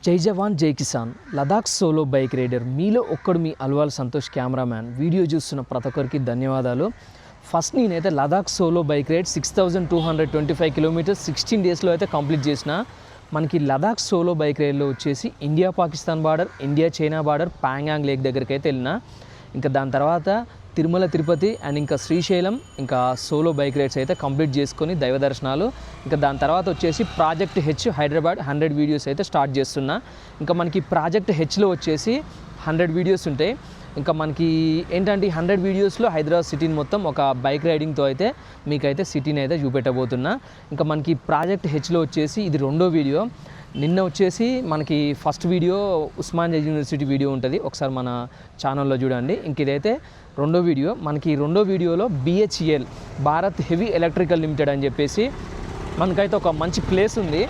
జై జవాన్ జై కిసాన్ లదాఖ్ సోలో బైక్ రైడర్ మీలో ఒక్కడు మీ అల్వాల్ సంతోష్ కెమెరామ్యాన్. వీడియో చూస్తున్న ప్రతి ఒక్కరికి ధన్యవాదాలు. ఫస్ట్ నేనైతే Ladakh solo bike ride 6225 kilometres 16 డేస్లో అయితే కంప్లీట్ చేసిన. మనకి లదాఖ్ సోలో బైక్ రైడ్లో వచ్చేసి India Pakistan border, India China border, Pangong lake దగ్గరికి అయితే వెళ్ళిన. ఇంకా దాని తర్వాత తిరుమల తిరుపతి అండ్ ఇంకా శ్రీశైలం ఇంకా సోలో బైక్ రైడ్స్ అయితే కంప్లీట్ చేసుకొని దైవ దర్శనాలు. ఇంకా దాని తర్వాత వచ్చేసి ప్రాజెక్ట్ హెచ్ హైదరాబాద్ 100 వీడియోస్ అయితే స్టార్ట్ చేస్తున్నా. ఇంకా మనకి ప్రాజెక్ట్ హెచ్లో వచ్చేసి 100 వీడియోస్ ఉంటాయి. ఇంకా మనకి ఏంటంటే 100 వీడియోస్లో హైదరాబాద్ సిటీని మొత్తం ఒక బైక్ రైడింగ్తో అయితే మీకైతే సిటీని అయితే చూపెట్టబోతున్నా. ఇంకా మనకి ప్రాజెక్ట్ హెచ్లో వచ్చేసి ఇది రెండో వీడియో. నిన్న వచ్చేసి మనకి first video Osmania university video ఉంటుంది, ఒకసారి మన ఛానల్లో చూడండి. ఇంక ఇదైతే రెండో వీడియో. మనకి రెండో వీడియోలో BHEL Bharat heavy electrical limited అని చెప్పేసి మనకైతే ఒక మంచి ప్లేస్ ఉంది.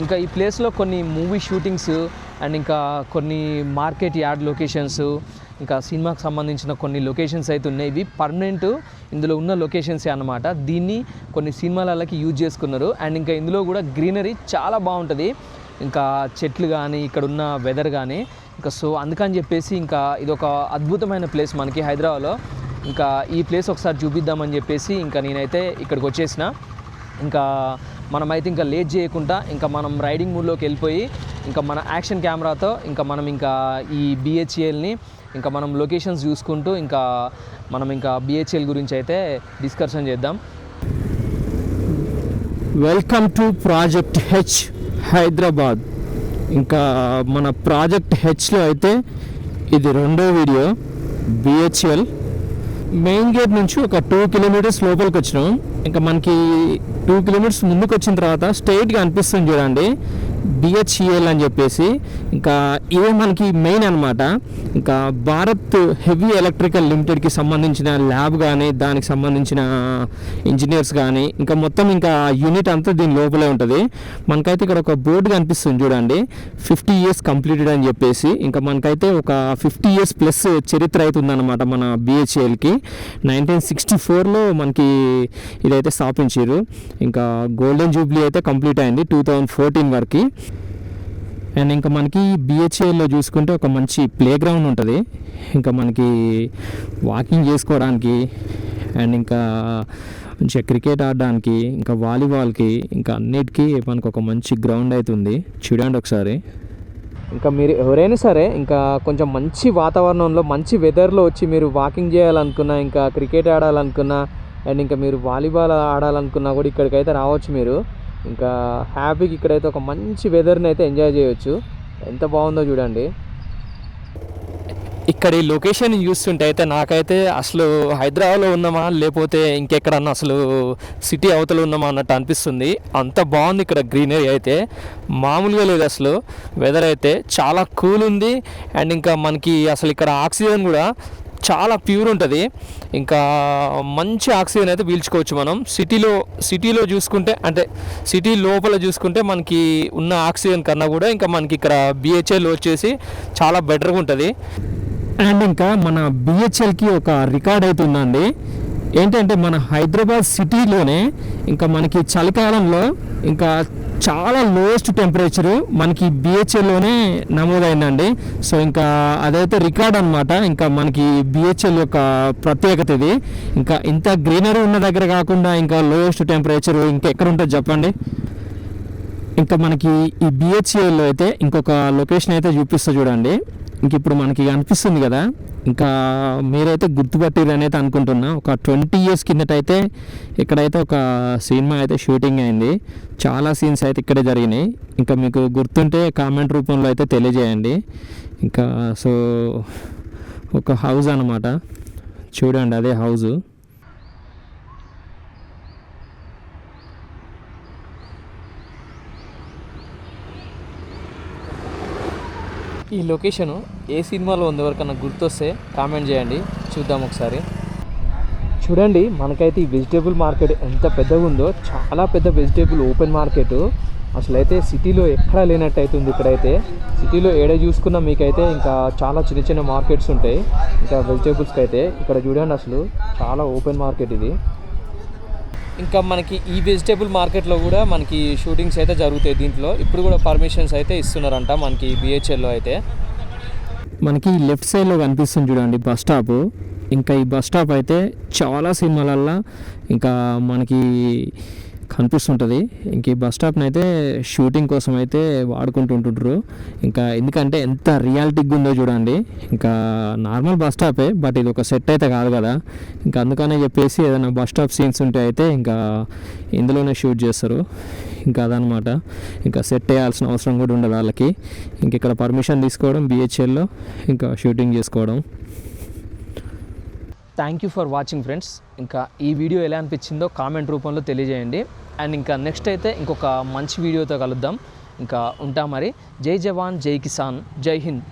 ఇంకా ఈ ప్లేస్లో కొన్ని మూవీ షూటింగ్స్ అండ్ ఇంకా కొన్ని మార్కెట్ యార్డ్ లొకేషన్స్, ఇంకా సినిమాకి సంబంధించిన కొన్ని లొకేషన్స్ అయితే ఉన్నాయి. ఇవి పర్మనెంట్ ఇందులో ఉన్న లొకేషన్సే అన్నమాట. దీన్ని కొన్ని సినిమాలకి యూజ్ చేసుకున్నారు. అండ్ ఇంకా ఇందులో కూడా గ్రీనరీ చాలా బాగుంటుంది, ఇంకా చెట్లు కానీ ఇక్కడ ఉన్న వెదర్ కానీ. ఇంకా సో అందుకని చెప్పేసి ఇంకా ఇది ఒక అద్భుతమైన ప్లేస్ మనకి హైదరాబాద్లో. ఇంకా ఈ ప్లేస్ ఒకసారి చూపిద్దామని చెప్పేసి ఇంకా నేనైతే ఇక్కడికి వచ్చేసిన. ఇంకా మనమైతే ఇంకా లేట్ చేయకుండా ఇంకా మనం రైడింగ్ మూడ్లోకి వెళ్ళిపోయి ఇంకా మన యాక్షన్ కెమెరాతో ఇంకా మనం ఇంకా ఈ BHELని ఇంకా మనం లొకేషన్స్ చూసుకుంటూ ఇంకా మనం ఇంకా BHEL గురించి అయితే డిస్కషన్ చేద్దాం. Welcome to project H Hyderabad. ఇంకా మన ప్రాజెక్ట్ హెచ్లో అయితే ఇది రెండో వీడియో. BHEL మెయిన్ గేట్ నుంచి ఒక 2 కిలోమీటర్స్ లోపలికి వచ్చినాం. ఇంకా మనకి 2 కిలోమీటర్స్ ముందుకు వచ్చిన తర్వాత స్ట్రైట్గా అనిపిస్తుంది చూడండి BHEL అని చెప్పేసి. ఇంకా ఇవే మనకి మెయిన్ అనమాట. ఇంకా భారత్ హెవీ ఎలక్ట్రికల్ లిమిటెడ్కి సంబంధించిన ల్యాబ్ కానీ దానికి సంబంధించిన ఇంజనీర్స్ కానీ ఇంకా మొత్తం ఇంకా యూనిట్ అంతా దీని లోపలే ఉంటుంది. మనకైతే ఇక్కడ ఒక బోర్డు కనిపిస్తుంది చూడండి, 50 years కంప్లీటెడ్ అని చెప్పేసి. ఇంకా మనకైతే ఒక 50 years ప్లస్ చరిత్ర అయితే ఉందన్నమాట మన BHELకి. 1964లో మనకి ఇదైతే స్థాపించారు. ఇంకా గోల్డెన్ జూబ్లీ అయితే కంప్లీట్ అయింది 2014 వరకు. అండ్ ఇంకా మనకి BHELలో చూసుకుంటే ఒక మంచి ప్లే గ్రౌండ్ ఉంటుంది, ఇంకా మనకి వాకింగ్ చేసుకోవడానికి అండ్ ఇంకా మంచిగా క్రికెట్ ఆడడానికి ఇంకా వాలీబాల్కి ఇంకా అన్నిటికీ మనకు ఒక మంచి గ్రౌండ్ అయితే ఉంది. చూడండి ఒకసారి. ఇంకా మీరు ఎవరైనా సరే ఇంకా కొంచెం మంచి వాతావరణంలో మంచి వెదర్లో వచ్చి మీరు వాకింగ్ చేయాలనుకున్నా, ఇంకా క్రికెట్ ఆడాలనుకున్నా అండ్ ఇంకా మీరు వాలీబాల్ ఆడాలనుకున్నా కూడా ఇక్కడికైతే రావచ్చు మీరు. ఇంకా హ్యాపీగా ఇక్కడైతే ఒక మంచి వెదర్ని అయితే ఎంజాయ్ చేయొచ్చు. ఎంత బాగుందో చూడండి. ఇక్కడ ఈ లొకేషన్ చూస్తుంటే అయితే నాకైతే అసలు హైదరాబాద్లో ఉన్నామా లేకపోతే ఇంకెక్కడన్నా అసలు సిటీ అవతల ఉన్నామా అన్నట్టు అనిపిస్తుంది. అంత బాగుంది ఇక్కడ. గ్రీనరీ అయితే మామూలుగా లేదు అసలు. వెదర్ అయితే చాలా కూల్ ఉంది. అండ్ ఇంకా మనకి అసలు ఇక్కడ ఆక్సిజన్ కూడా చాలా ప్యూర్ ఉంటుంది. ఇంకా మంచి ఆక్సిజన్ అయితే పీల్చుకోవచ్చు మనం. సిటీలో చూసుకుంటే అంటే సిటీ లోపల చూసుకుంటే మనకి ఉన్న ఆక్సిజన్ కన్నా కూడా ఇంకా మనకి ఇక్కడ BHEL వచ్చేసి చాలా బెటర్గా ఉంటుంది. అండ్ ఇంకా మన BHELకి ఒక రికార్డ్ అయితే ఉందండి. ఏంటంటే మన హైదరాబాద్ సిటీలోనే ఇంకా మనకి చలికాలంలో ఇంకా చాలా లోయెస్ట్ టెంపరేచరు మనకి BHELలోనే నమోదైందండి. సో ఇంకా అదైతే రికార్డ్ అనమాట. ఇంకా మనకి BHEL యొక్క ప్రత్యేకత ఇది. ఇంకా ఇంత గ్రీనరీ ఉన్న దగ్గర కాకుండా ఇంకా లోయెస్ట్ టెంపరేచరు ఇంకెక్కడ ఉంటుంది చెప్పండి. ఇంకా మనకి ఈ BHELలో అయితే ఇంకొక లొకేషన్ అయితే చూపిస్తా చూడండి. ఇంక ఇప్పుడు మనకి అనిపిస్తుంది కదా, ఇంకా మీరైతే గుర్తుపట్టిరు అని అయితే అనుకుంటున్నా. ఒక 20 years కిందటైతే ఇక్కడైతే ఒక సినిమా అయితే షూటింగ్ అయింది. చాలా సీన్స్ అయితే ఇక్కడే జరిగినాయి. ఇంకా మీకు గుర్తుంటే కామెంట్ రూపంలో అయితే తెలియజేయండి. ఇంకా సో ఒక హౌస్ అన్నమాట, చూడండి అదే హౌజు. ఈ లొకేషను ఏ సినిమాలో ఉంది ఎవరికన్నా గుర్తొస్తే కామెంట్ చేయండి, చూద్దాం ఒకసారి. చూడండి మనకైతే ఈ వెజిటేబుల్ మార్కెట్ ఎంత పెద్దగా ఉందో. చాలా పెద్ద వెజిటేబుల్ ఓపెన్ మార్కెట్. అసలు అయితే సిటీలో ఎక్కడా లేనట్టు అవుతుంది. ఇక్కడైతే సిటీలో ఏడ చూసుకున్నా మీకైతే ఇంకా చాలా చిన్న చిన్న మార్కెట్స్ ఉంటాయి ఇంకా వెజిటేబుల్స్కి అయితే. ఇక్కడ చూడండి అసలు చాలా ఓపెన్ మార్కెట్ ఇది. ఇంకా మనకి ఈ వెజిటేబుల్ మార్కెట్లో కూడా మనకి షూటింగ్స్ అయితే జరుగుతాయి. దీంట్లో ఇప్పుడు కూడా పర్మిషన్స్ అయితే ఇస్తున్నారంట మనకి బిహెచ్ఎల్లో అయితే. మనకి లెఫ్ట్ సైడ్లో కనిపిస్తుంది చూడండి బస్ స్టాప్. ఇంకా ఈ బస్ స్టాప్ అయితే చాలా సినిమాలల్లో ఇంకా మనకి కనిపిస్తుంటుంది. ఇంక ఈ బస్ స్టాప్ని అయితే షూటింగ్ కోసం అయితే వాడుకుంటుంటారు. ఇంకా ఎందుకంటే ఎంత రియాలిటీగా ఉందో చూడండి. ఇంకా నార్మల్ బస్ స్టాపే, బట్ ఇది ఒక సెట్ అయితే కాదు కదా. ఇంకా అందుకనే చెప్పేసి ఏదైనా బస్ స్టాప్ సీన్స్ ఉంటే అయితే ఇంకా ఇందులోనే షూట్ చేస్తారు. ఇంకా అదనమాట. ఇంకా సెట్ వేయాల్సిన అవసరం కూడా ఉండదు వాళ్ళకి. ఇంక ఇక్కడ పర్మిషన్ తీసుకోవడం బిహెచ్ఎల్లో, ఇంకా షూటింగ్ చేసుకోవడం. Thank you for watching friends. ఇంకా ఈ వీడియో ఎలా అనిపించిందో కామెంట్ రూపంలో తెలియజేయండి. అండ్ ఇంకా నెక్స్ట్ అయితే ఇంకొక మంచి వీడియోతో కలుద్దాం. ఇంకా ఉంటాం మరి. జై జవాన్, జై కిసాన్, జై హింద్.